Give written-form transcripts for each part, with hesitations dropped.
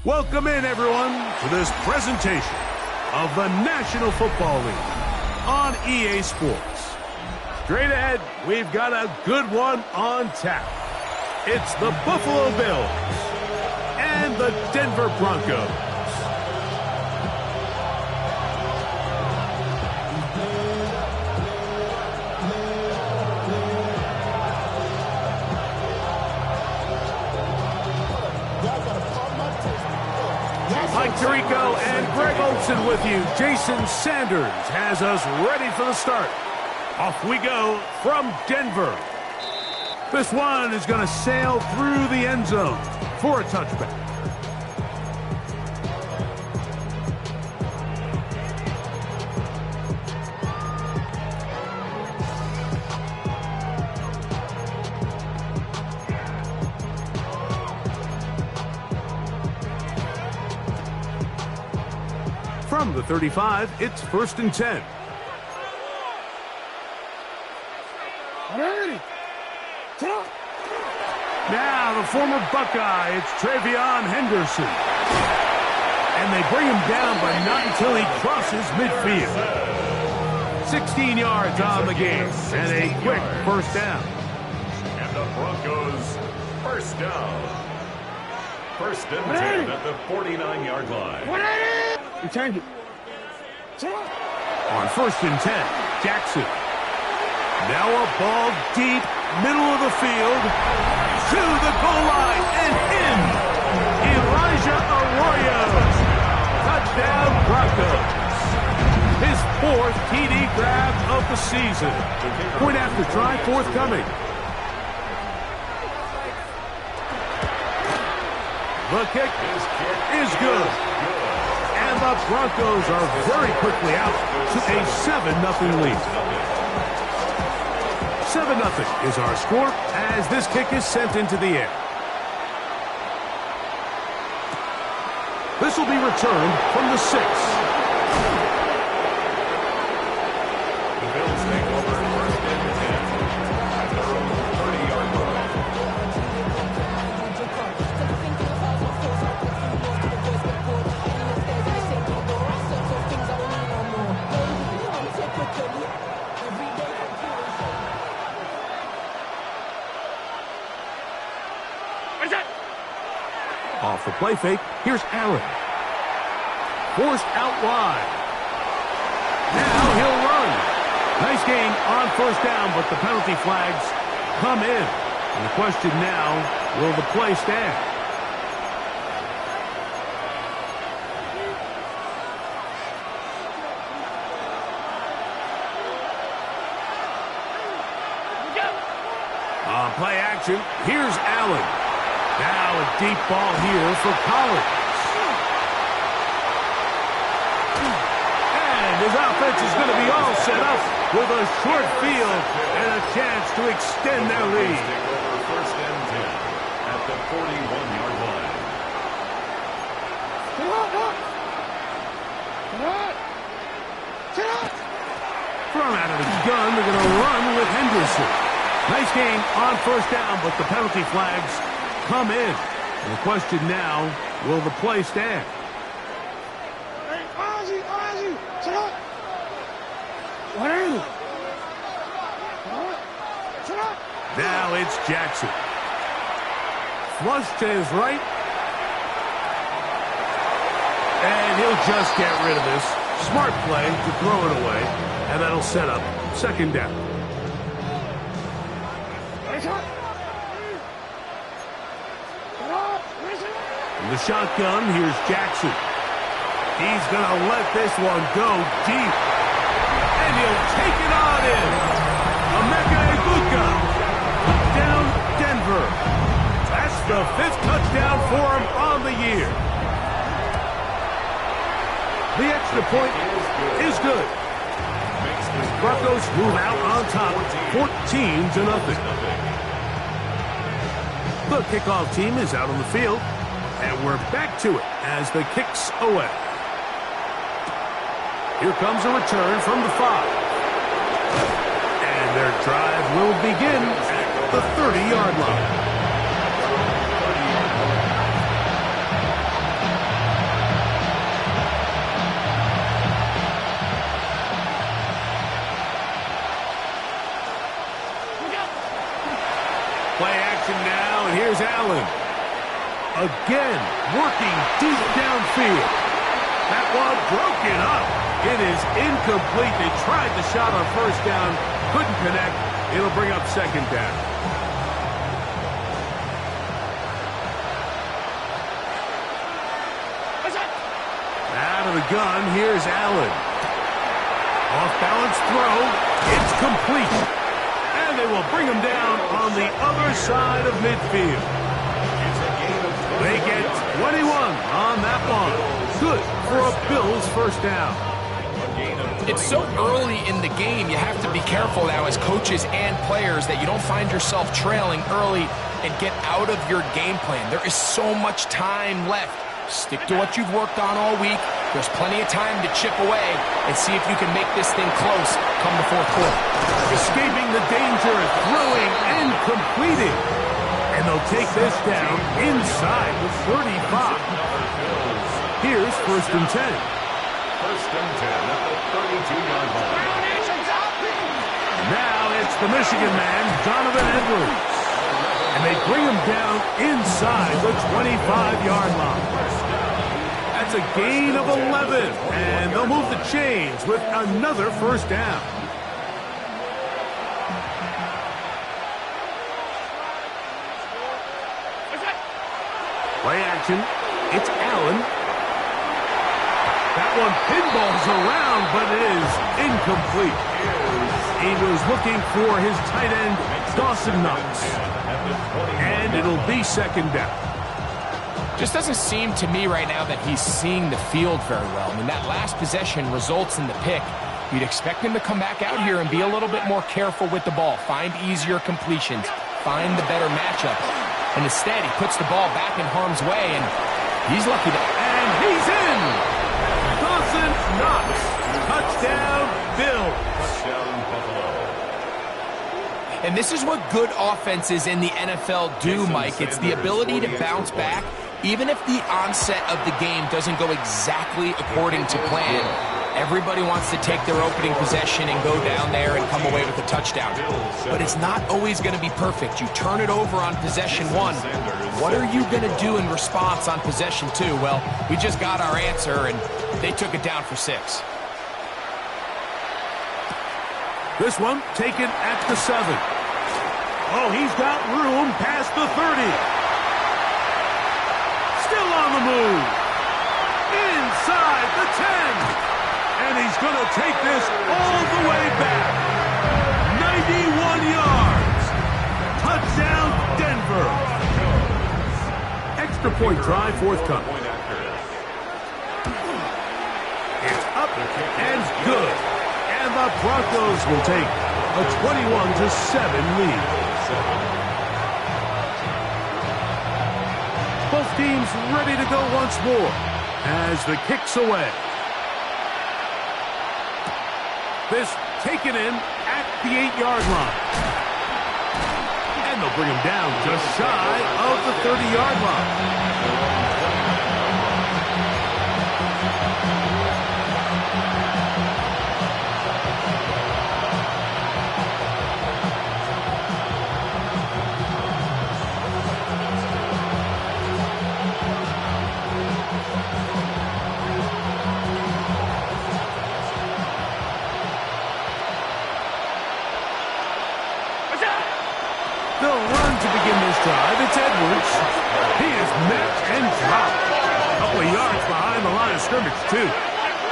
Welcome in, everyone, to this presentation of the National Football League on EA Sports. Straight ahead, we've got a good one on tap. It's the Buffalo Bills and the Denver Broncos. Mike Tirico and Greg Olsen with you. Jason Sanders has us ready for the start. Off we go from Denver. This one is going to sail through the end zone for a touchback. From the 35, it's 1st and 10. Now the former Buckeye, it's Travion Henderson. And they bring him down, but not until he crosses midfield. 16 yards on the game, and a quick first down. And the Broncos, first down. 1st and 10 at the 49-yard line. You change it. On 1st and 10, Jackson. Now a ball deep, middle of the field, to the goal line, and in. Elijah Arroyo. Touchdown, Broncos. His 4th TD grab of the season. Point after try forthcoming. The kick is good. And the Broncos are very quickly out to a 7-0 lead. 7-0 is our score as this kick is sent into the air. This will be returned from the 6. The Bills take over 1st and 10 at their own 30-yard line. Off the play fake, here's Allen. Forced out wide. Now he'll run. Nice gain on 1st down, but the penalty flags come in. And the question now, will the play stand? On play action, here's Allen. Now a deep ball here for Collins. And his offense is going to be all set up with a short field and a chance to extend their lead. Take over 1st and 10 at the 41-yard line. From out of the gun, they're going to run with Henderson. Nice gain on 1st down, but the penalty flags come in. And the question now, will the play stand? Now it's Jackson. flush to his right. And he'll just get rid of this. Smart play to throw it away. And that'll set up second down. In the shotgun, here's Jackson. He's going to let this one go deep. And he'll take it on in. Emeka Egbuka. Touchdown, Denver. That's the 5th touchdown for him on the year. The extra point is good. Broncos move out on top, 14-0. The kickoff team is out on the field, and we're back to it as the kick's away. Here comes a return from the 5. And their drive will begin at the 30-yard line. Play action now, and here's Allen. Again, working deep downfield. That one broken up. It is incomplete. They tried the shot on first down, couldn't connect. It'll bring up second down. Out of the gun, here's Allen. Off-balance throw. It's complete. And they will bring him down on the other side of midfield. They get 21 on that one. Good for a Bills first down. It's so early in the game, you have to be careful now as coaches and players that you don't find yourself trailing early and get out of your game plan. There is so much time left. Stick to what you've worked on all week. There's plenty of time to chip away and see if you can make this thing close come the fourth quarter. Escaping the danger, throwing and completing. And they'll take this down inside the 35. Here's 1st and 10. 1st and 10 at the 32-yard line. Now it's the Michigan man, Donovan Edwards. And they bring him down inside the 25-yard line. That's a gain of 11. And they'll move the chains with another first down. Play action. It's Allen. That one pinballs around, but it is incomplete. He was looking for his tight end, Dawson Knox. And it'll be second down. Just doesn't seem to me right now that he's seeing the field very well. I mean, that last possession results in the pick. You'd expect him to come back out here and be a little bit more careful with the ball, find easier completions, find the better matchup. And instead, he puts the ball back in harm's way, and he's lucky to... And he's in! Dawson Knox. Touchdown, Bills. Touchdown, Buffalo. And this is what good offenses in the NFL do, Mike. It's the ability to bounce back, even if the onset of the game doesn't go exactly according to plan. Everybody wants to take their opening possession and go down there and come away with a touchdown. But it's not always going to be perfect. You turn it over on possession 1. What are you going to do in response on possession 2? Well, we just got our answer, and they took it down for 6. This one taken at the 7. Oh, he's got room past the 30. Still on the move. Inside the 10. And he's going to take this all the way back. 91 yards. Touchdown, Denver. Extra point try forthcoming. It's up and good. And the Broncos will take a 21-7 lead. Both teams ready to go once more as the kick's away. This taken in at the 8-yard line. And they'll bring him down just shy of the 30-yard line. met and dropped. A couple of yards behind the line of scrimmage, too.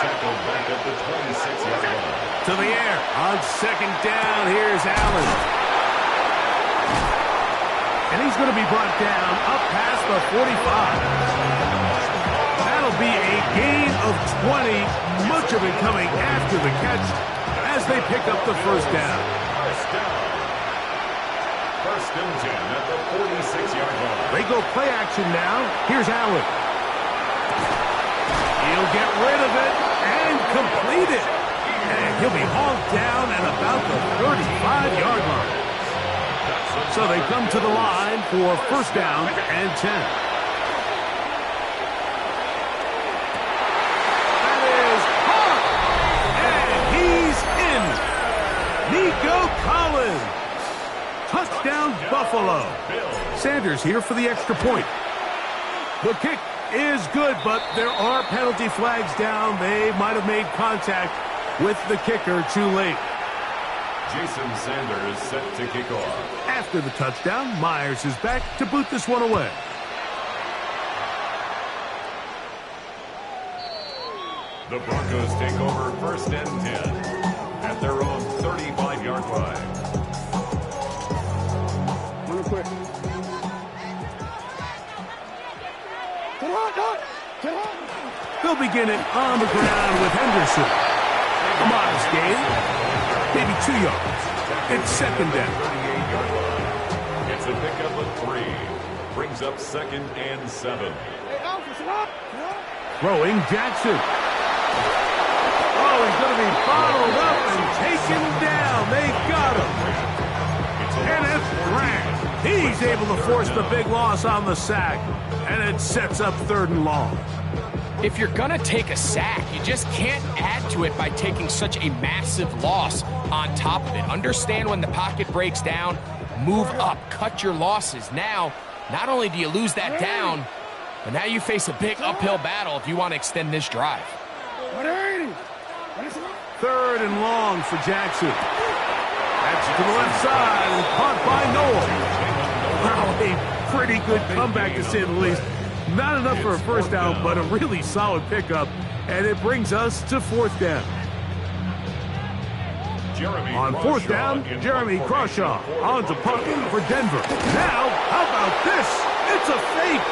Tackled back at the 26-yard line. To the air. On second down, here's Allen. And he's going to be brought down up past the 45. That'll be a gain of 20, much of it coming after the catch as they pick up the first down. First down. First and 10 at the 46-yard line. They go play action now. Here's Allen. He'll get rid of it and complete it. And he'll be hauled down at about the 35-yard line. So they come to the line for first down and 10. That is hot. And he's in. Nico Collins. Touchdown, Buffalo. Sanders here for the extra point. The kick is good, but there are penalty flags down. They might have made contact with the kicker too late. Jason Sanders set to kick off. After the touchdown, Myers is back to boot this one away. The Broncos take over first and 10 at their own 35-yard line. Real quick. They'll begin it on the ground with Henderson. A modest gain, maybe 2 yards. It's second down. 38-yard line. It's a pickup of 3. Brings up second and 7. Throwing Jackson. Oh, he's going to be bottled up and taken down. They got him. Kenneth Grant. He's able to force the big loss on the sack, and it sets up third and long. If you're going to take a sack, you just can't add to it by taking such a massive loss on top of it. Understand when the pocket breaks down, move up, cut your losses. Now, not only do you lose that down, but now you face a big uphill battle if you want to extend this drive. Third and long for Jackson. That's to the left side and caught by Noel. Wow, a pretty good comeback to say the least. Not enough for a first down, but a really solid pickup, and it brings us to fourth down. On fourth down, Jeremy Crawshaw on to punt for Denver. Now, how about this? It's a fake.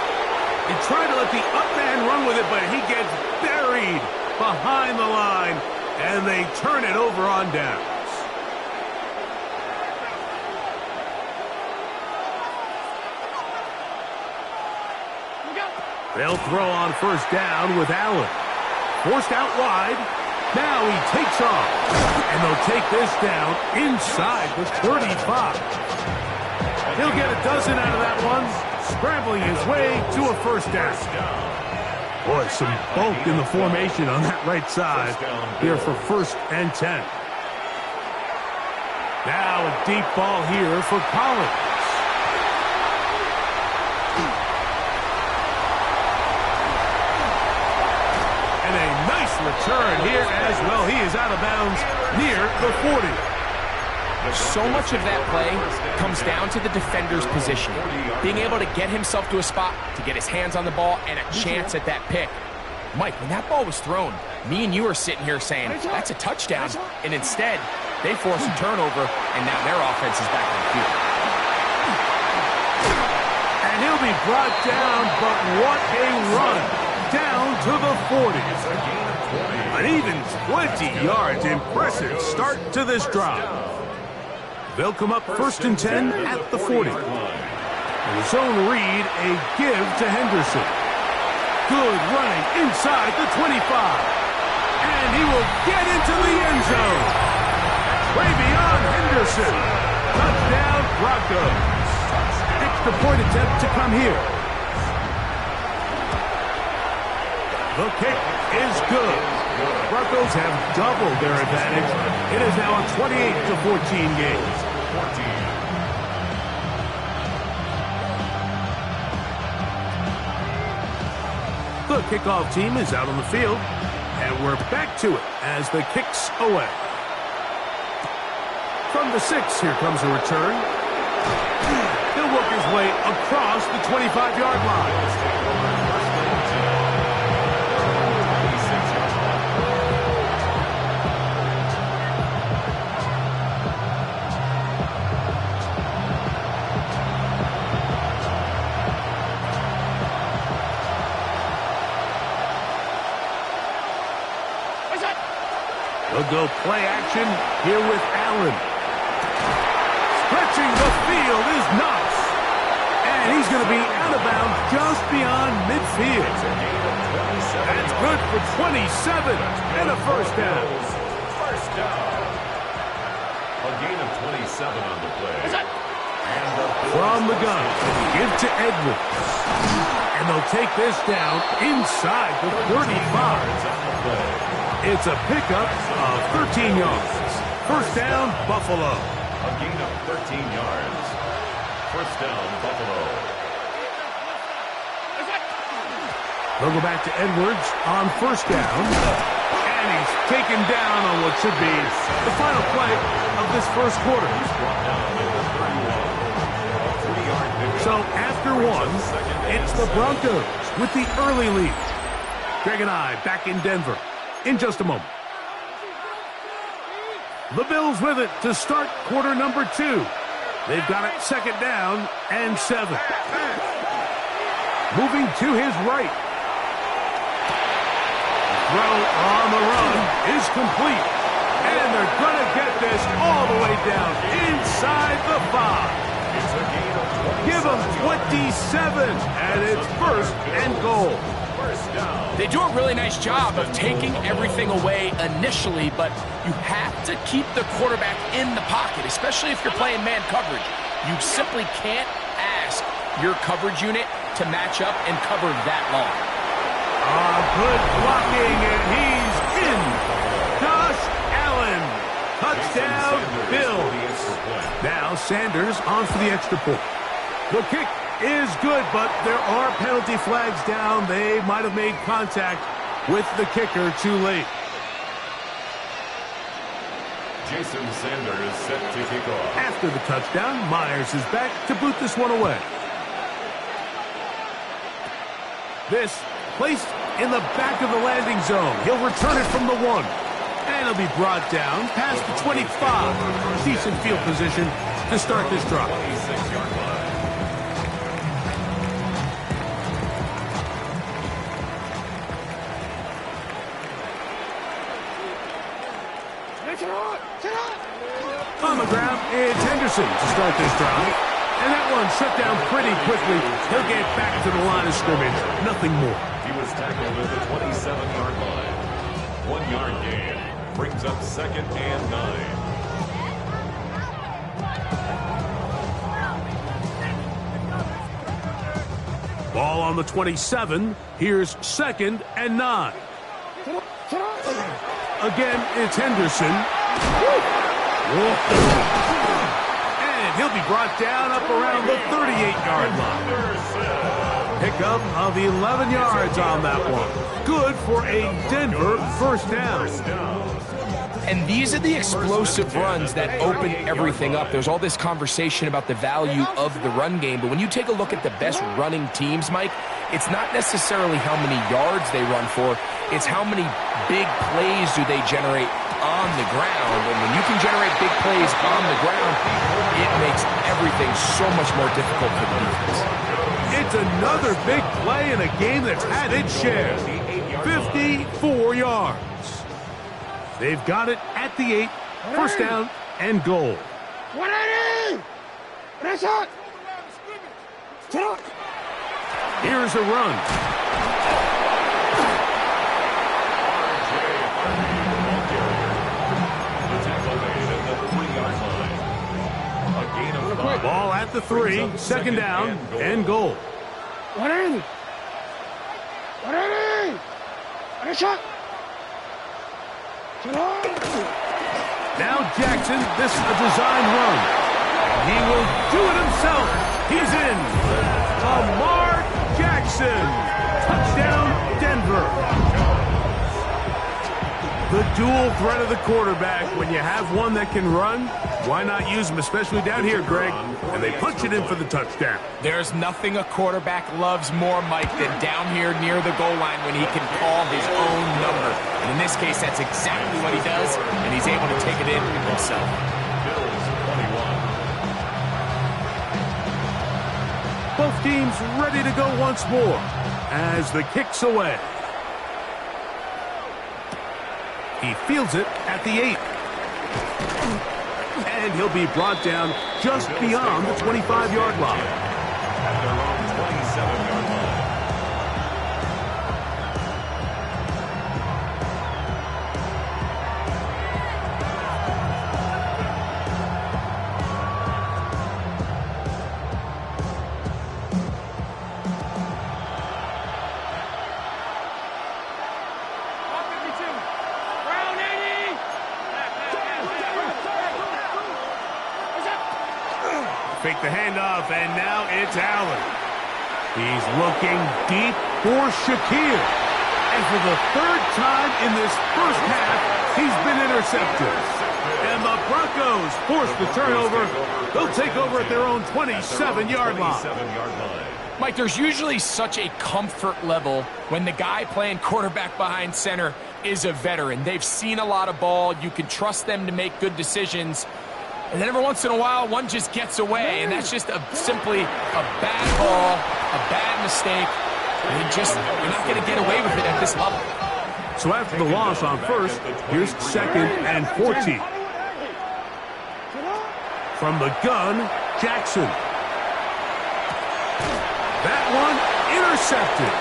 He tried to let the up man run with it, but he gets buried behind the line, and they turn it over on downs. They'll throw on first down with Allen. Forced out wide. Now he takes off. And they'll take this down inside the 35. He'll get a dozen out of that one, scrambling his way to a first down. Boy, some bulk in the formation on that right side here for first and 10. Now a deep ball here for Collins. And a nice return here as well. He is out of bounds near the 40. So much of that play comes down to the defender's position. Being able to get himself to a spot, to get his hands on the ball, and a chance at that pick. Mike, when that ball was thrown, me and you are sitting here saying, that's a touchdown. And instead, they force a turnover, and now their offense is back on the field. And he'll be brought down, but what a run. Down to the 40. An even 20 yards. Impressive start to this drive. They'll come up first and 10 at the 40. And the zone read, a give to Henderson. Good running inside the 25. And he will get into the end zone. Way beyond Henderson. Touchdown, Broncos. Extra point attempt to come here. The kick is good. Broncos have doubled their advantage. It is now a 28-14 game. The kickoff team is out on the field, and we're back to it as the kick's away. From the 6, here comes a return. He'll work his play across the 25-yard line. They'll go play action here with Allen. Stretching the field is Knox. And he's going to be out of bounds just beyond midfield. That's good for 27 and a first down. First down. A gain of 27 on the play. From the gun, give to Edwards. And they'll take this down inside the 35. It's a pickup of 13 yards. First down, Buffalo. A gain of 13 yards. First down, Buffalo. They'll go back to Edwards on first down. And he's taken down on what should be the final play of this first quarter. So after one, it's the Broncos with the early lead. Greg and I back in Denver in just a moment. The Bills with it to start quarter number 2. They've got it second down and 7. Moving to his right. Throw on the run is complete. And they're going to get this all the way down inside the 5. Give them 27, and it's first and goal. They do a really nice job of taking everything away initially, but you have to keep the quarterback in the pocket, especially if you're playing man coverage. You simply can't ask your coverage unit to match up and cover that long. Good blocking, and he's in. Josh Allen. Touchdown, Bills. Now Sanders on for the extra point. The kick is good, but there are penalty flags down. They might have made contact with the kicker too late. Jason Sanders set to kick off. After the touchdown, Myers is back to boot this one away. This placed in the back of the landing zone. He'll return it from the 1. And he'll be brought down past the 25. Decent field position to start this drive. 26-yard line. On the ground, it's Henderson to start this drive. And that one shut down pretty quickly. He'll get back to the line of scrimmage. Nothing more. He was tackled at the 27-yard line. 1 yard gain. Brings up second and 9. Ball on the 27. Here's second and 9. Again, it's Henderson. And he'll be brought down up around the 38-yard line. Pickup of 11 yards on that one. Good for a Denver first down. And these are the explosive runs that open everything up. There's all this conversation about the value of the run game, but when you take a look at the best running teams, Mike, it's not necessarily how many yards they run for, it's how many big plays do they generate on the ground. And when you can generate big plays on the ground, it makes everything so much more difficult for the defense. It's another big play in a game that's had its share. 54 yards. They've got it at the 8. First down and goal. 180! Here's a run. The tackle made at the 3-yard line. A gain of 5. Ball at the 3. Second down and goal. 180! 180! Shot! Now Jackson, this is a design run. He will do it himself. He's in. Lamar Jackson. Touchdown, Denver. The dual threat of the quarterback. When you have one that can run, Why not use them, especially down here, Greg? And they punch it in for the touchdown. There's nothing a quarterback loves more, Mike, than down here near the goal line when he can call his own number. And in this case, that's exactly what he does, and he's able to take it in himself. Bills 21. Both teams ready to go once more as the kick's away. He fields it at the 8. And he'll be brought down just beyond the 25-yard line. At their own 27-yard line. Fake the handoff, and now it's Allen. He's looking deep for Shakir. And for the third time in this first half, he's been intercepted. And the Broncos force the turnover. They'll take over at their own 27-yard line. Mike, there's usually such a comfort level when the guy playing quarterback behind center is a veteran. They've seen a lot of ball. You can trust them to make good decisions. And then every once in a while, one just gets away, and that's just simply a bad ball, a bad mistake. And you're not going to get away with it at this level. So after the loss on first, here's 2nd and 14. From the gun, Jackson. That one intercepted.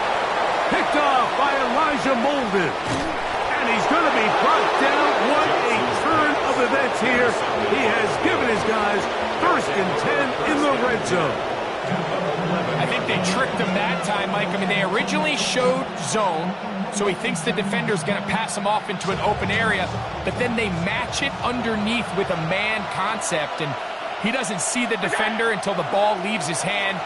Picked off by Elijah Molden. And he's going to be brought down. What a turn of events here. He has given his guys 1st and 10 in the red zone. I think they tricked him that time, Mike. I mean, they originally showed zone, so he thinks the defender's going to pass him off into an open area, but then they match it underneath with a man concept, and he doesn't see the defender until the ball leaves his hand.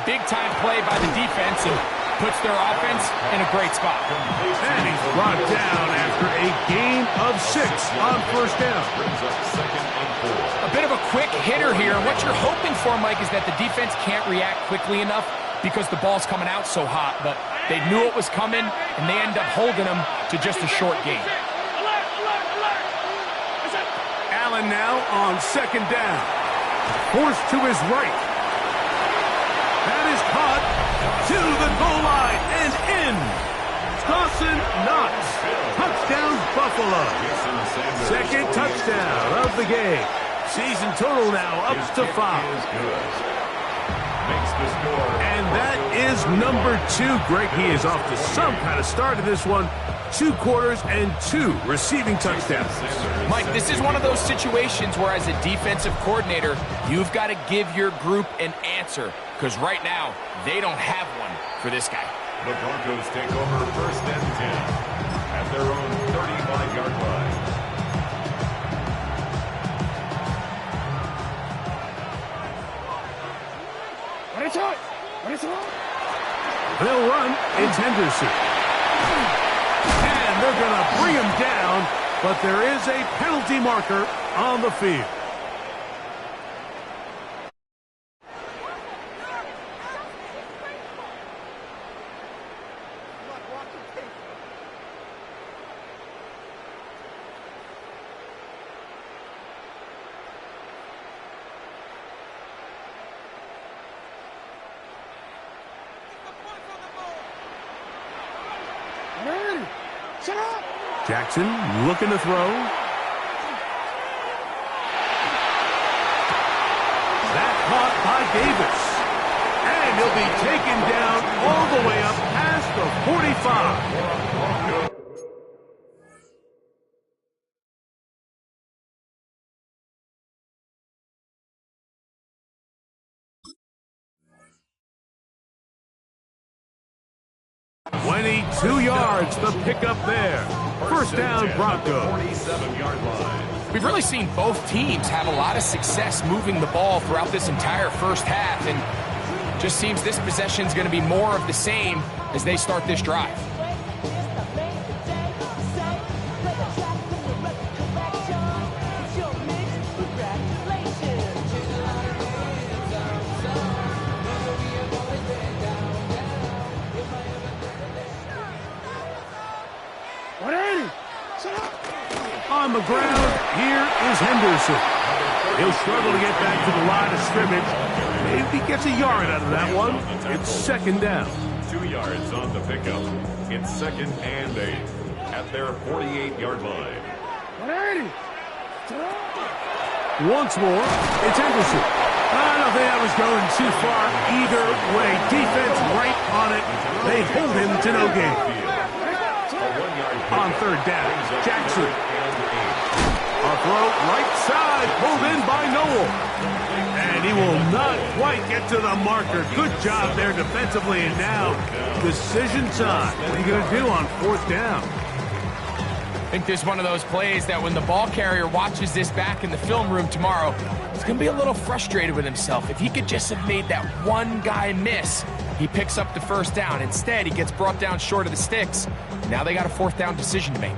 Big-time play by the defense, and puts their offense in a great spot. And he's brought down after a gain of 6 on first down. A bit of a quick hitter here. What you're hoping for, Mike, is that the defense can't react quickly enough because the ball's coming out so hot. But they knew it was coming, and they end up holding them to just a short gain. Allen now on 2nd down. Forced to his right. That is caught to the goal line and in. Dawson Knox. Touchdown, Buffalo. 2nd touchdown of the game. Season total now up to 5. And that is number 2. Greg, he is off to some kind of start in this one. 2 quarters and 2 receiving touchdowns. Mike, this is one of those situations where as a defensive coordinator, you've got to give your group an answer. Because right now, they don't have one for this guy. The Broncos take over 1st and 10 at their own 35-yard line. They'll run. It's Henderson. And they're going to bring him down, but there is a penalty marker on the field. Jackson looking to throw. That caught by Davis. And he'll be taken down all the way up past the 45. .22 yards, the pickup there. 1st down, Broncos. 47-yard line. We've really seen both teams have a lot of success moving the ball throughout this entire first half, and just seems this possession's going to be more of the same as they start this drive. On the ground, here is Henderson. He'll struggle to get back to the line of scrimmage. Maybe he gets a yard out of that one. It's second down. 2 yards on the pickup. It's second and 8 at their 48-yard line. 180. Once more, it's Henderson. I don't think that was going too far either way. Defense right on it. They hold him to no gain. On third down, Jackson. A throw right side, pulled in by Noel. And he will not quite get to the marker. Good job there defensively. And now, decision time. What are you going to do on fourth down? I think this is one of those plays that when the ball carrier watches this back in the film room tomorrow, he's going to be a little frustrated with himself. If he could just have made that one guy miss, he picks up the first down. Instead, he gets brought down short of the sticks. Now they got a fourth down decision to make.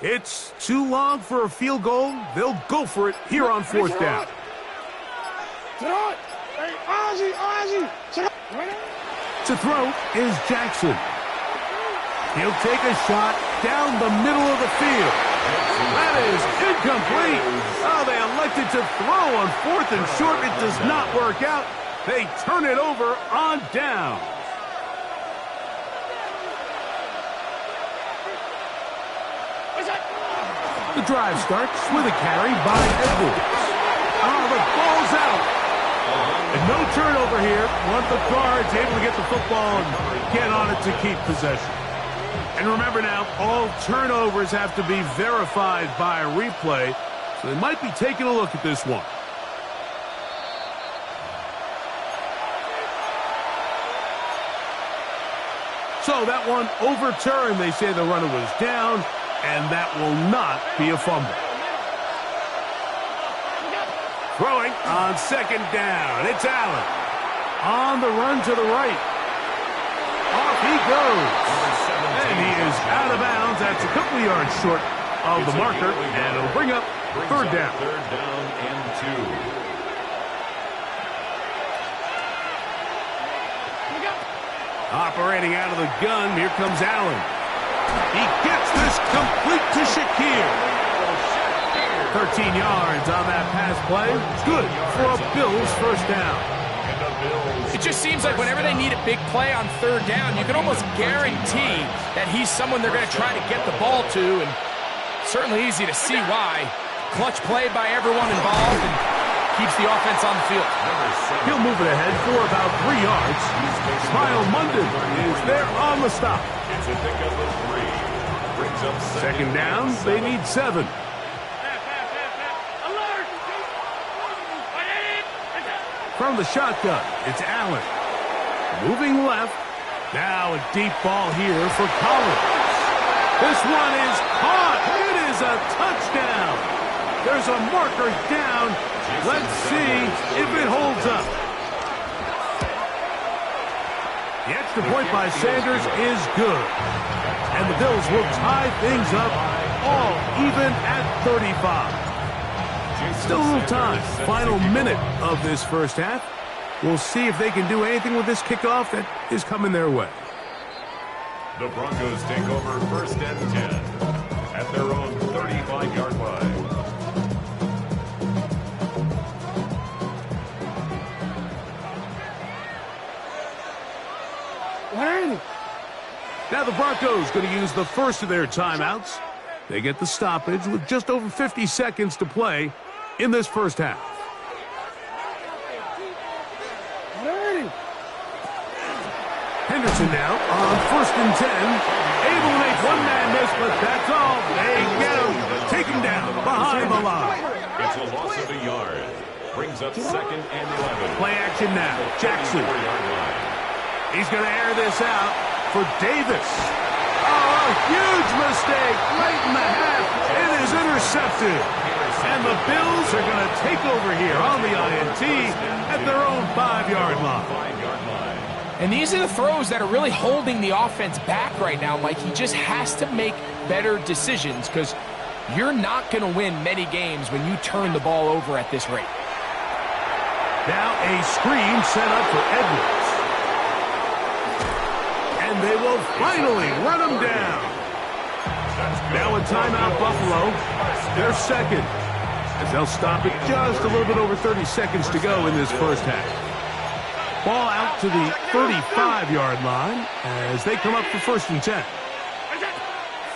It's too long for a field goal. They'll go for it here on fourth down. To throw is Jackson. He'll take a shot down the middle of the field. That is incomplete. Oh, they elected to throw on fourth and short. It does not work out. They turn it over on down. The drive starts with a carry by Edwards. Oh, the ball's out. And no turnover here. Want the Guards able to get the football and get on it to keep possession. And remember now, all turnovers have to be verified by a replay, so they might be taking a look at this one. So that one overturned. They say the runner was down, and that will not be a fumble. Throwing on second down. It's Allen. On the run to the right. Off he goes. And he is out of bounds. That's a couple of yards short of the marker. And it'll bring up third down. Third down and 2. Operating out of the gun. Here comes Allen. He gets this complete to Shakir. 13 yards on that pass play. Good for a Bills first down. It just seems like whenever they need a big play on third down, you can almost guarantee that he's someone they're going to try to get the ball to, and certainly easy to see why. Clutch play by everyone involved and keeps the offense on the field. He'll move it ahead for about 3 yards. Smile Munden is there on the stop. It's a pickup of 3. Brings up Second down, they need 7. From the shotgun, it's Allen. Moving left. Now a deep ball here for Collins. This one is caught. It is a touchdown. There's a marker down. Let's see if it holds up. The extra point by Sanders is good. And the Bills will tie things up all even at 35. Still a little time. Final minute of this first half. We'll see if they can do anything with this kickoff that is coming their way. The Broncos take over first and 10 at their own 35-yard line. Now the Broncos going to use the first of their timeouts. They get the stoppage with just over 50 seconds to play in this first half. Henderson now on first and 10. Able to make one man miss, but that's all. They get him. Take him down behind the line. It's a loss of a yard. Brings up second and 11. Play action now. Jackson. He's going to air this out for Davis. Oh, a huge mistake late in the half. It is intercepted. And the Bills are going to take over here on the INT at their own 5-yard line. And these are the throws that are really holding the offense back right now, Mike. He just has to make better decisions because you're not going to win many games when you turn the ball over at this rate. Now a screen set up for Edwards. And they will finally run him down. Now a timeout, Buffalo. They're second, as they'll stop it just a little bit over 30 seconds to go in this first half. Ball out to the 35-yard line as they come up for 1st and 10.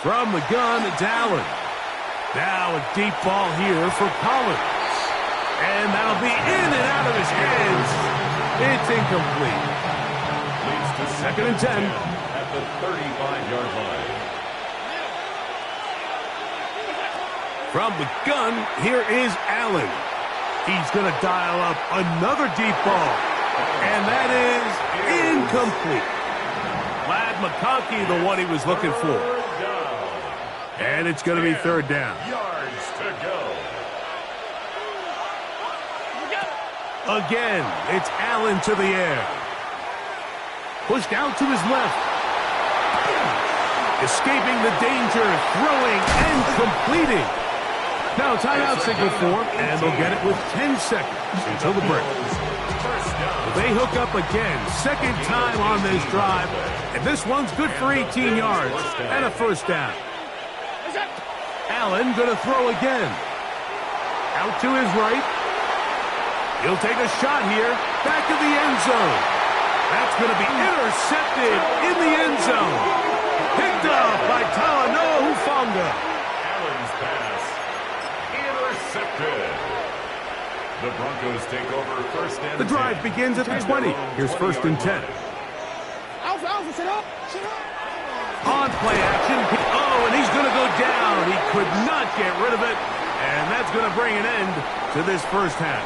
From the gun, it's Allen. Now a deep ball here for Collins. And that'll be in and out of his hands. It's incomplete. Leads to 2nd and 10. At the 35-yard line. From the gun, here is Allen. He's going to dial up another deep ball. And that is incomplete. Ladd McConkey, the one he was looking for. And it's going to be 3rd down. Yards to go. Again, it's Allen to the air. Pushed out to his left. Escaping the danger, throwing and completing. Now a timeout signal for him, and they'll get it with 10 seconds until the break. They hook up again, 2nd time on this drive, and this one's good for 18 yards and a 1st down. Allen going to throw again. Out to his right. He'll take a shot here, back of the end zone. That's going to be intercepted in the end zone. Picked up by Talanoa Hufanga. Allen's pass intercepted. The Broncos take over 1st and 10. The drive begins at the 20. Here's 1st and 10. Alpha, sit up. On play action. Oh, and he's going to go down. He could not get rid of it. And that's going to bring an end to this first half.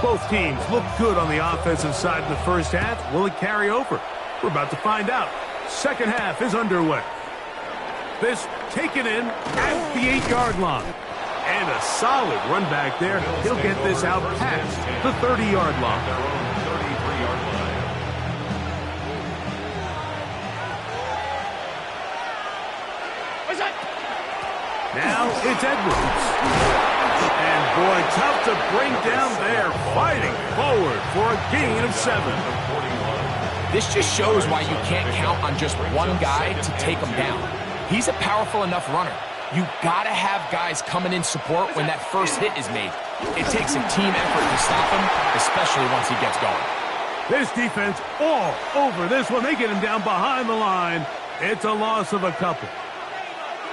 Both teams look good on the offensive side in the first half. Will it carry over? We're about to find out. Second half is underway. This taken in at the 8-yard line. And a solid run back there. He'll get this out past the 30-yard line. Their own 33-yard line. Now it's Edwards. And boy, tough to bring down there. Fighting forward for a gain of 7. This just shows why you can't count on just one guy to take him down. He's a powerful enough runner. You gotta have guys coming in support when that first hit is made. It takes a team effort to stop him, especially once he gets going. This defense all over this one. They get him down behind the line. It's a loss of a couple.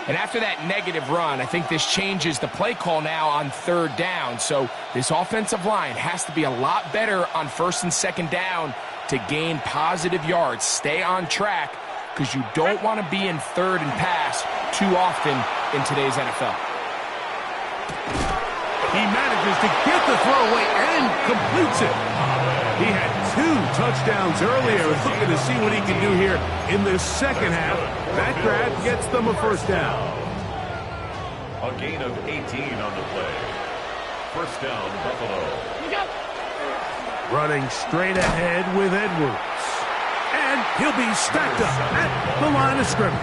And after that negative run, I think this changes the play call now on 3rd down. So this offensive line has to be a lot better on 1st and 2nd down to gain positive yards. Stay on track because you don't want to be in 3rd and pass too often in today's NFL. He manages to get the throw away and completes it. He had 2 touchdowns earlier. Is looking to see what he can do here in this second half. That grab gets them a 1st down. A gain of 18 on the play. 1st down, Buffalo. Running straight ahead with Edwards. And he'll be stacked up at the line of scrimmage.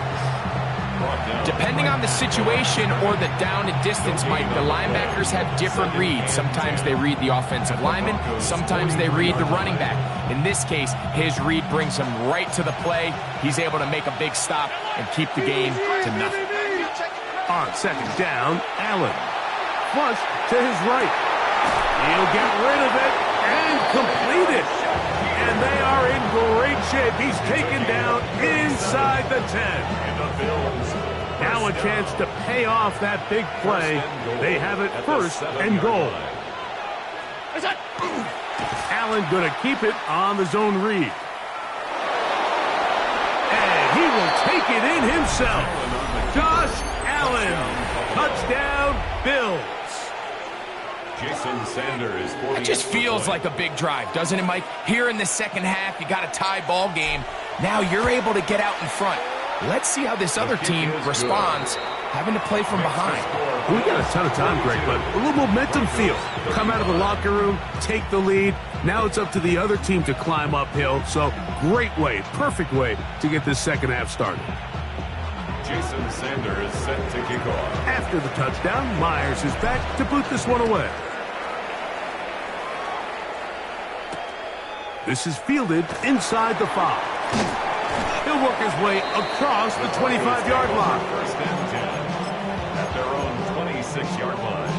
Depending on the situation or the down and distance, Mike, the linebackers have different reads. Sometimes they read the offensive lineman. Sometimes they read the running back. In this case, his read brings him right to the play. He's able to make a big stop and keep the game to nothing. On 2nd down, Allen. Flush to his right. He'll get rid of it and complete it. And they are in great shape. He's taken down inside the 10. Now a chance to pay off that big play. They have it 1st and goal. Allen going to keep it on the zone read. And he will take it in himself. Josh Allen. Touchdown, Bills. Jason Sanders. It just feels like a big drive, doesn't it, Mike? Here in the second half, you got a tie ball game. Now you're able to get out in front. Let's see how this other team responds, having to play from behind. We got a ton of time, Greg, but a little momentum feel. Come out of the locker room, take the lead. Now it's up to the other team to climb uphill. So great way, perfect way to get this second half started. Jason Sanders set to kick off. After the touchdown, Myers is back to boot this one away. This is fielded inside the 5. He'll work his way across the 25-yard line. First and 10 at their own 26-yard line.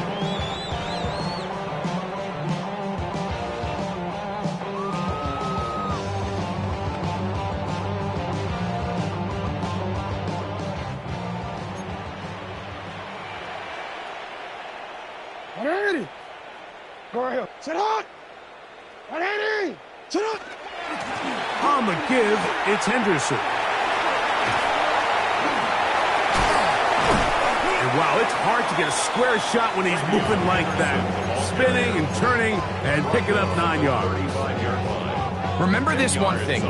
Ready? Go ahead. Sit hot. Ready? Sit hot. On the give, it's Henderson. And wow, it's hard to get a square shot when he's moving like that. Spinning and turning and picking up 9 yards. Remember this one thing,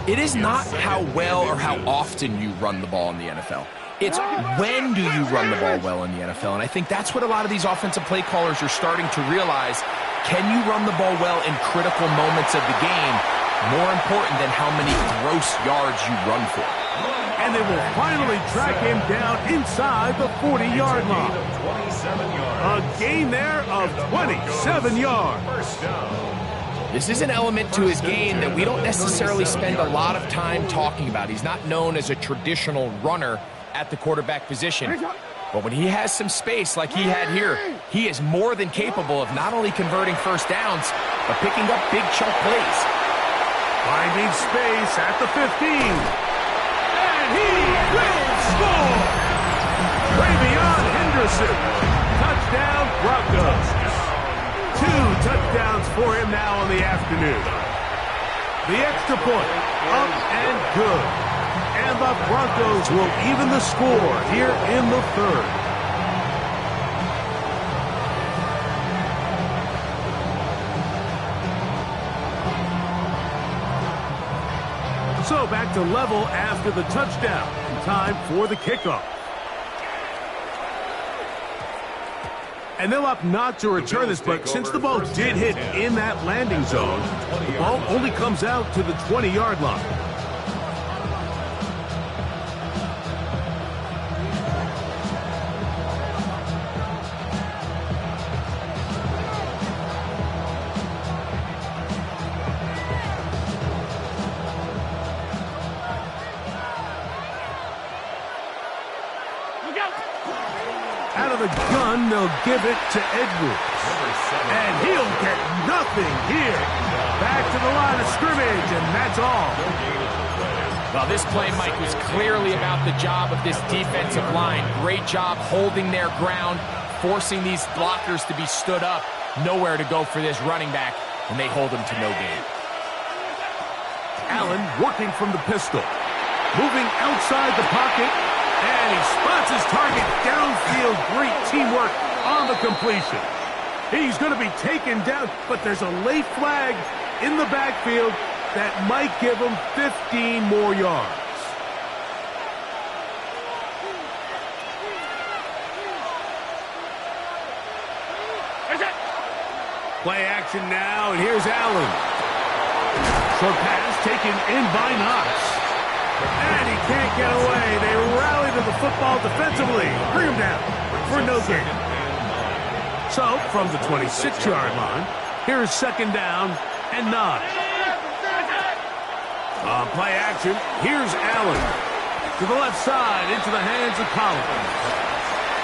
it is not how well or how often you run the ball in the NFL. It's when do you run the ball well in the NFL, and I think that's what a lot of these offensive play callers are starting to realize. Can you run the ball well in critical moments of the game? More important than how many gross yards you run for. And they will finally track him down inside the 40-yard line. A gain there of 27 yards. First down. This is an element to his game that we don't necessarily spend a lot of time talking about. He's not known as a traditional runner at the quarterback position. But when he has some space like he had here, he is more than capable of not only converting first downs, but picking up big chunk plays. Finding space at the 15. And he will score! Travion Henderson. Touchdown, Broncos. 2 touchdowns for him now in the afternoon. The extra point, up and good. And the Broncos will even the score here in the third. So back to level after the touchdown. Time for the kickoff. And they'll opt not to return this, but since the ball did hit in that landing zone, the ball only comes out to the 20-yard line. Out of the gun, they'll give it to Edwards. And he'll get nothing here. Back to the line of scrimmage, and that's all. Well, this play, Mike, was clearly about the job of this defensive line. Great job holding their ground, forcing these blockers to be stood up. Nowhere to go for this running back, and they hold him to no gain. Allen working from the pistol. Moving outside the pocket. And he spots his target downfield. Great teamwork on the completion. He's going to be taken down, but there's a late flag in the backfield that might give him 15 more yards. Play action now, and here's Allen. Short pass taken in by Knox. And he can't get away. They rally to the football defensively. Bring him down for no gain. So, from the 26-yard line, here's second down and 9. On play action, here's Allen. To the left side, into the hands of Collins.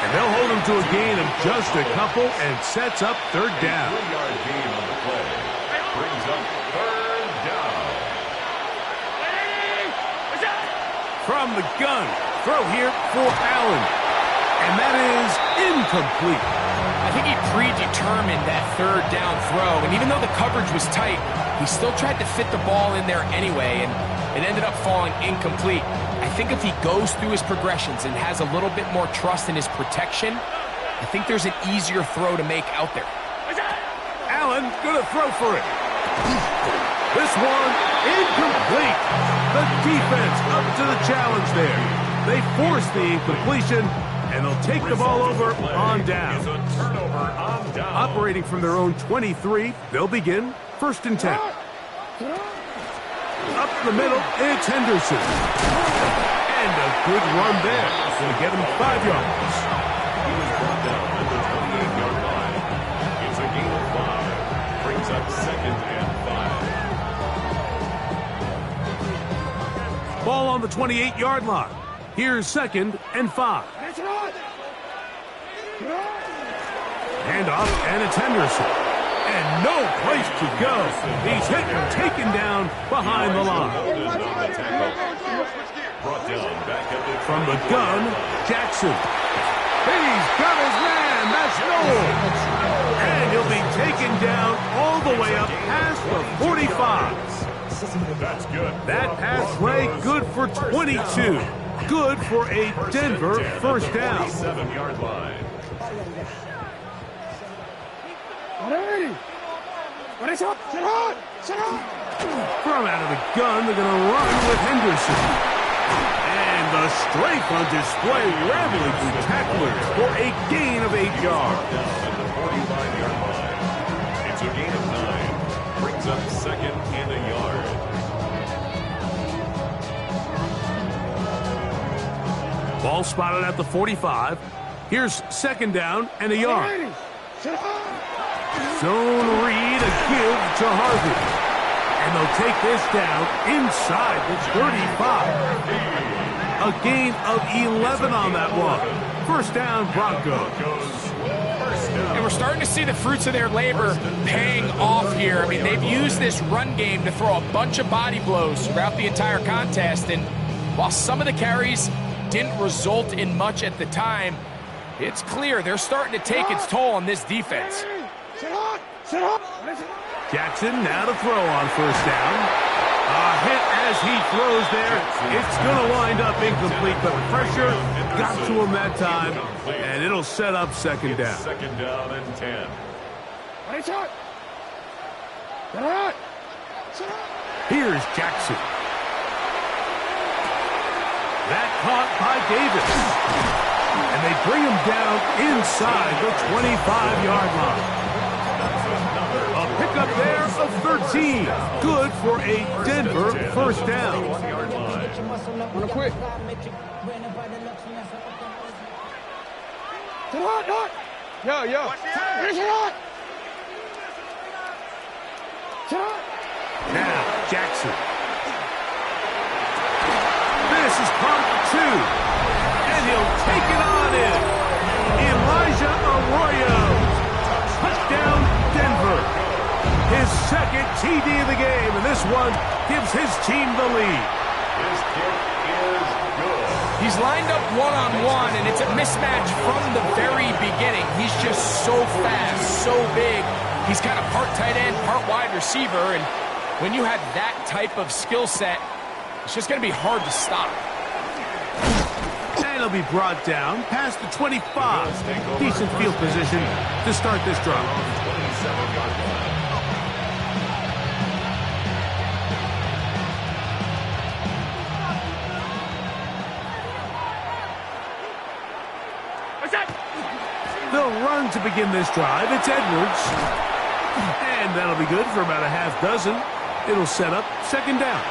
And they'll hold him to a gain of just a couple and sets up third down. 3-yard gain on the play. Brings up third down. From the gun, throw here for Allen. And that is incomplete. I think he predetermined that third down throw, and even though the coverage was tight, he still tried to fit the ball in there anyway, and It ended up falling incomplete. I think if he goes through his progressions and has a little bit more trust in his protection, I think there's an easier throw to make out there. Allen gonna throw for it. This one incomplete. The defense up to the challenge there. They force the incompletion, and they'll take the ball over on down. Operating from their own 23, they'll begin 1st and 10. Up the middle, it's Henderson. And a good run there. Going to get him 5 yards. He was brought down at the 28-yard line. It's a gain of 5. Brings up 2nd and 5. Ball on the 28-yard line. Here's 2nd and 5. Handoff, and it's Henderson. And no place to go. He's hit and taken down behind the line. From the gun, Jackson. He's got his man. That's Noel. And he'll be taken down all the way up past the 45. That's good. That pass play good for 22. Good for a Denver 1st down. 7-yard line. From out of the gun, they're going to run with Henderson. And the strength on display, rambling through tacklers for a gain of 8 yards. Down at the 45-yard line. It's a gain of 9. Brings up 2nd and a yard. Ball spotted at the 45. Here's 2nd down and a yard. Zone read, a give to Harvey. And they'll take this down inside the 35. A gain of 11 on that one. 1st down, Broncos. And we're starting to see the fruits of their labor paying off here. I mean, they've used this run game to throw a bunch of body blows throughout the entire contest. And while some of the carries didn't result in much at the time, it's clear they're starting to take its toll on this defense. Jackson now to throw on 1st down. A hit as he throws there. It's going to wind up incomplete, but pressure got to him that time, and it'll set up 2nd down. 2nd down and 10. Here's Jackson. That caught by Davis. And they bring him down inside the 25-yard line. A pickup there of 13. Good for a Denver 1st down. Wanna quit? Yo. Now, Jackson. This is part 2. And he'll take it on in. Elijah Arroyo. Touchdown, Denver. His 2nd TD of the game, and this one gives his team the lead. His kick is good. He's lined up one-on-one, and it's a mismatch from the very beginning. He's just so fast, so big. He's kind of part tight end, part wide receiver, and when you have that type of skill set, it's just going to be hard to stop. And he'll be brought down past the 25. Decent field position to start this drive. 27-yard line. They'll run to begin this drive. It's Edwards. And that'll be good for about a half dozen. It'll set up 2nd down.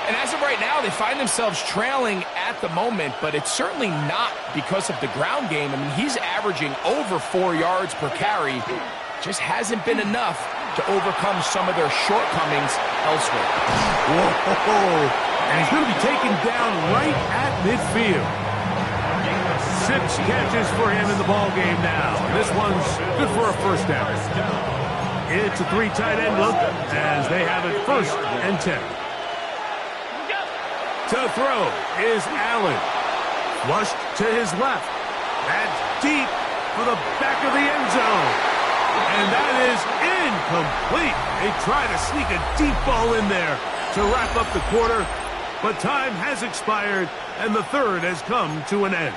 And as of right now, they find themselves trailing at the moment, but it's certainly not because of the ground game. I mean, he's averaging over 4 yards per carry. Just hasn't been enough to overcome some of their shortcomings elsewhere. Whoa! And he's going to be taken down right at midfield. 6 catches for him in the ball game now. This one's good for a 1st down. It's a 3 tight end look as they have it 1st and 10. To throw is Allen. Flushed to his left. That's deep for the back of the end zone. And that is incomplete. They try to sneak a deep ball in there, to wrap up the quarter, but time has expired, and the third has come to an end.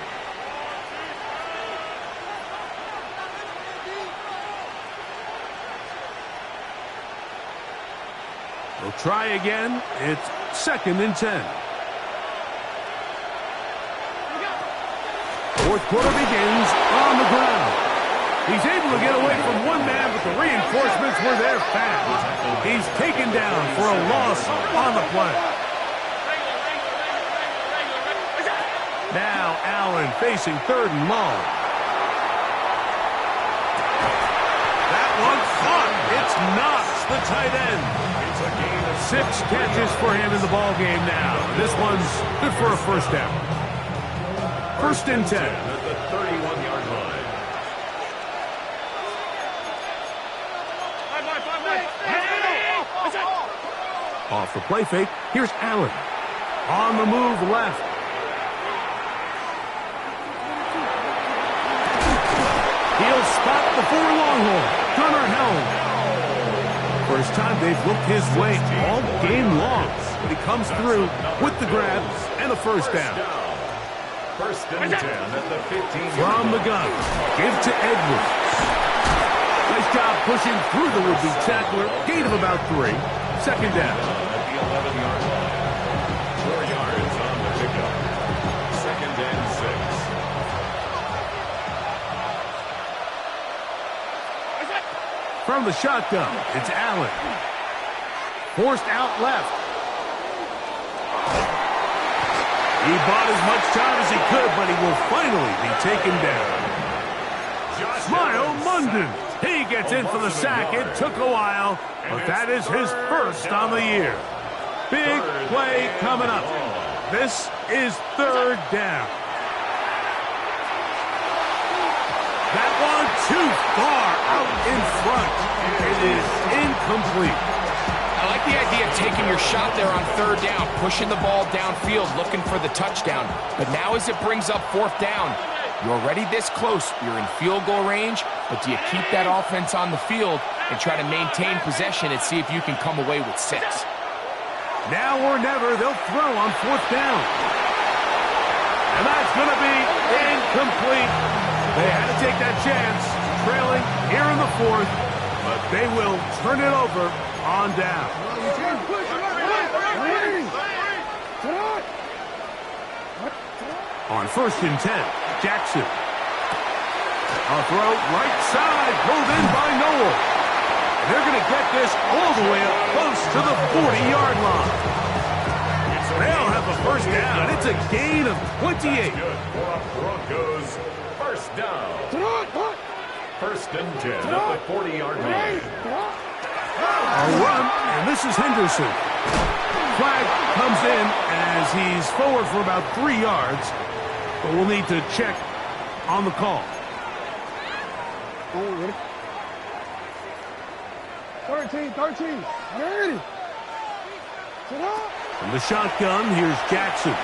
They'll try again. It's 2nd and 10. Fourth quarter begins on the ground. He's able to get away from one man, but the reinforcements were there fast. He's taken down for a loss on the play. Now Allen facing 3rd and long. That one caught. It's Knox, the tight end. 6 catches for him in the ball game now. This one's good for a first down. 1st and 10. At the 31-yard line. Off the play fake, here's Allen. On the move left. He'll spot the 4 Longhorn. Gunnar Helm. First time they've looked his way all game long, but he comes through with the grab and a first down. 1st and 10 at the 15. From the gun, give to Edwards. Nice job pushing through the would-be tackler. Gain of about 3. 2nd down. At the 11-yard line. 4 yards on the pickup. 2nd and 6. From the shotgun, it's Allen. Forced out left. He bought as much time as he could, but he will finally be taken down. Smile Munden. He gets in for the sack. It took a while, but that is his first on the year. Big play coming up. This is 3rd down. That one too far out in front. It is incomplete. I like the idea of taking your shot there on 3rd down, pushing the ball downfield, looking for the touchdown. But now as it brings up 4th down, you're already this close. You're in field goal range, but do you keep that offense on the field and try to maintain possession and see if you can come away with 6? Now or never, they'll throw on 4th down. And that's going to be incomplete. They had to take that chance, trailing here in the 4th, but they will turn it over on down. On 1st and 10, Jackson. A throw right side, pulled in by Noel. And they're going to get this all the way up close to the 40-yard line. They'll have a first down. It's a gain of 28. Good for Broncos. First down. 1st and 10 at the 40-yard line. A run, and this is Henderson. Flag comes in as he's forward for about 3 yards, but we'll need to check on the call. 13. Ready. Sit up. From the shotgun, here's Jackson.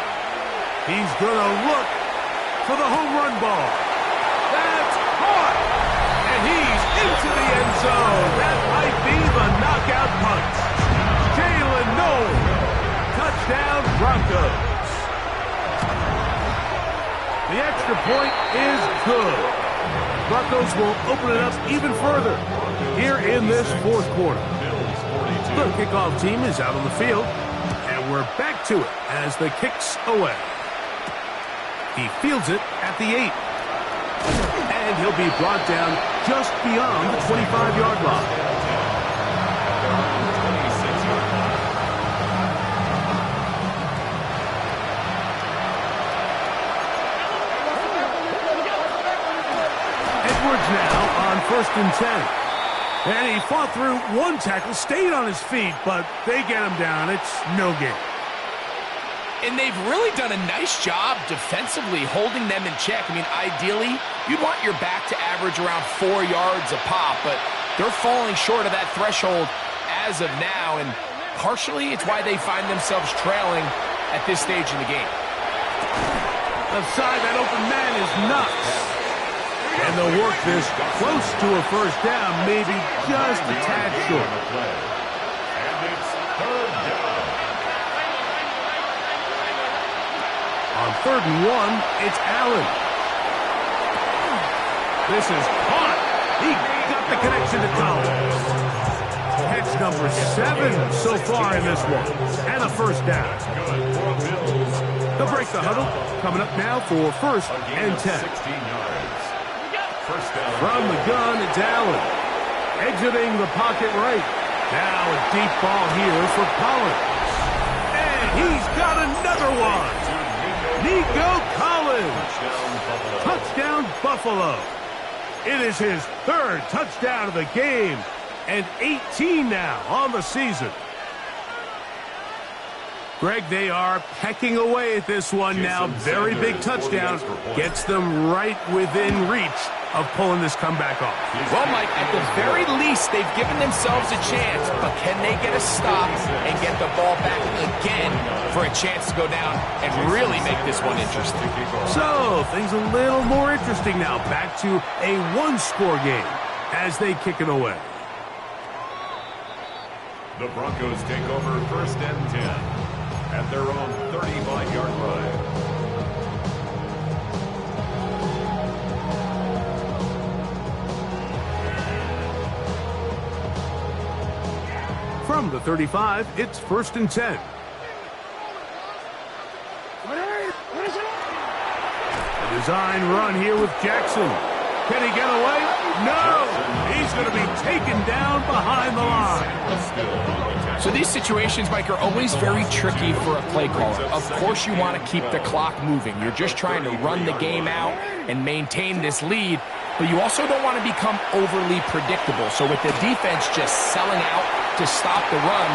He's going to look for the home run ball. That's caught. And he's into the end zone. That might be the knockout punch. Jalen Noel. Touchdown, Broncos. The extra point is good. Broncos will open it up even further here in this 4th quarter. The kickoff team is out on the field, and we're back to it as the kick's away. He fields it at the 8. And he'll be brought down just beyond the 25-yard line. Edwards now on 1st and 10. And he fought through one tackle, stayed on his feet, but they get him down. It's no gain. And they've really done a nice job defensively holding them in check. I mean, ideally, you'd want your back to average around 4 yards a pop, but they're falling short of that threshold as of now, and partially it's why they find themselves trailing at this stage in the game. Left side, that open man is Knox. And they'll work this close to a first down, maybe just a tad short. And it's 3rd down. 3rd and 1. It's Allen. This is caught. He got the connection to Collins. Catch number 7 so far in this one. And a first down. They'll break the huddle. Coming up now for 1st and 10. From the gun, it's Allen. Exiting the pocket right. Now a deep ball here for Collins. And he's got another one. Nico Collins. Touchdown Buffalo. It is his 3rd touchdown of the game. And 18 now on the season. Greg, they are pecking away at this one now. Very big touchdown. Gets them right within reach of pulling this comeback off. Well, Mike, at the very least, they've given themselves a chance. But can they get a stop and get the ball back again for a chance to go down and really make this one interesting? So, things a little more interesting now. Back to a one-score game as they kick it away. The Broncos take over 1st and 10 at their own 35-yard line. From the 35, it's 1st and 10. A design run here with Jackson. Can he get away? No! He's going to be taken down behind the line. So these situations, Mike, are always very tricky for a play caller. Of course you want to keep the clock moving. You're just trying to run the game out and maintain this lead, but you also don't want to become overly predictable. So with the defense just selling out to stop the run,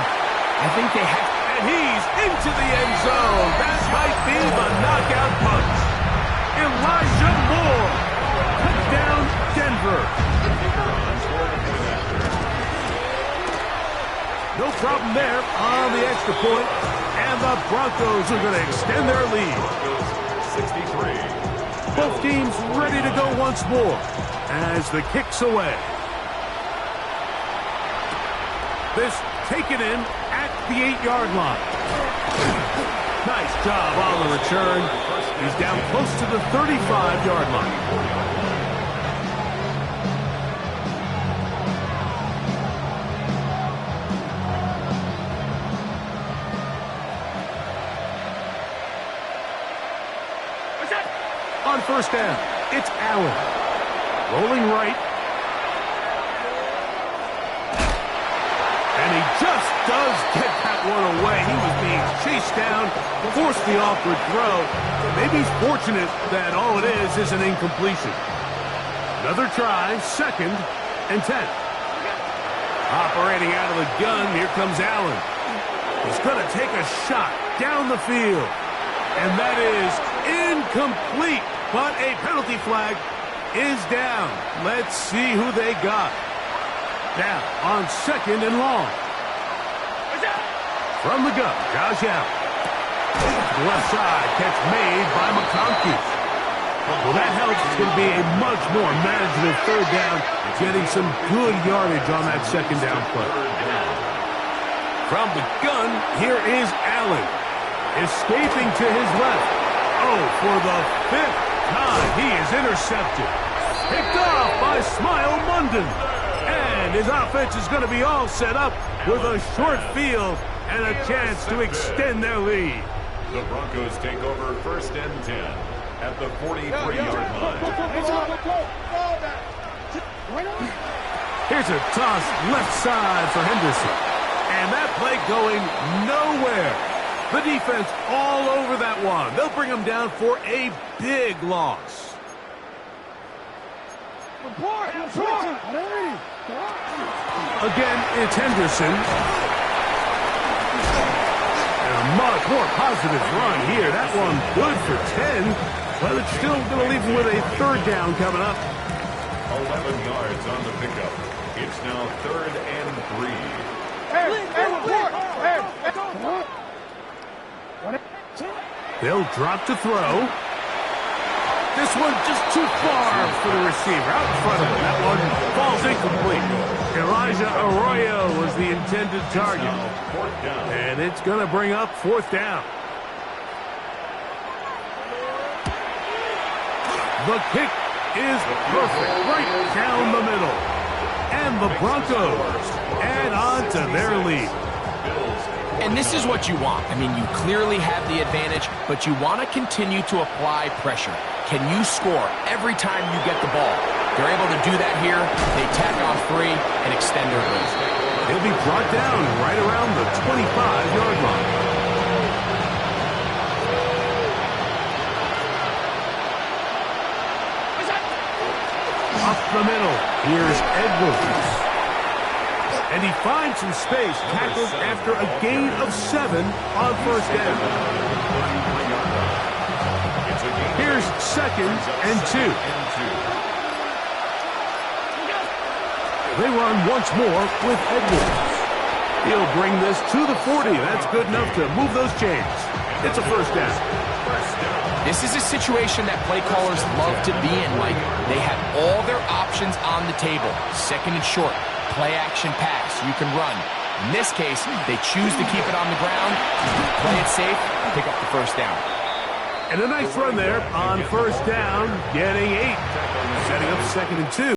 I think they have... And he's into the end zone. That might be the knockout punch. Elijah Moore. Touchdown, Denver. No problem there on the extra point. And the Broncos are going to extend their lead. 63. Both teams ready to go once more as the kick's away. This taken in at the 8-yard line. Nice job on the return. He's down close to the 35-yard line. On 1st down, it's Allen. Rolling right. And he just does get that one away. He was being chased down, forced the awkward throw. Maybe he's fortunate that all it is an incompletion. Another try, 2nd and 10. Operating out of the gun, here comes Allen. He's going to take a shot down the field. And that is incomplete. But a penalty flag is down. Let's see who they got. Now, on 2nd and long. From the gun, Josh Allen. Left side, catch made by McConkey. Well, that helps. It's going to be a much more manageable 3rd down, getting some good yardage on that 2nd down play. From the gun, here is Allen. Escaping to his left. Oh, for the 5th time, he is intercepted. Picked off by Smile Munden. And his offense is going to be all set up with a short field and a chance to extend their lead. The Broncos take over 1st and 10 at the 43-yard line. Here's a toss left side for Henderson. And that play going nowhere. The defense all over that one. They'll bring him down for a big loss. Again, it's Henderson. And a much more positive run here. That one good for 10, but it's still going to leave him with a 3rd down coming up. 11 yards on the pickup. It's now 3rd and 3. They'll drop to throw. This one just too far for the receiver. Out in front of him. That one falls incomplete. Elijah Arroyo was the intended target. And it's going to bring up 4th down. The kick is perfect, right down the middle. And the Broncos add on to their lead. And this is what you want. I mean, you clearly have the advantage, but you want to continue to apply pressure. Can you score every time you get the ball? They're able to do that here. They tack on 3 and extend their lead. They'll be brought down right around the 25-yard line. Up the middle, here's Edwards. And he finds some space, tackled after a gain of 7 on first down. Here's 2nd and 2. They run once more with Edwards. He'll bring this to the 40. That's good enough to move those chains. It's a first down. This is a situation that play callers love to be in, Mike. They have all their options on the table. 2nd and short, play action pass, you can run. In this case, they choose to keep it on the ground, play it safe, pick up the first down. And a nice run there on first down, getting 8. Setting up 2nd and 2.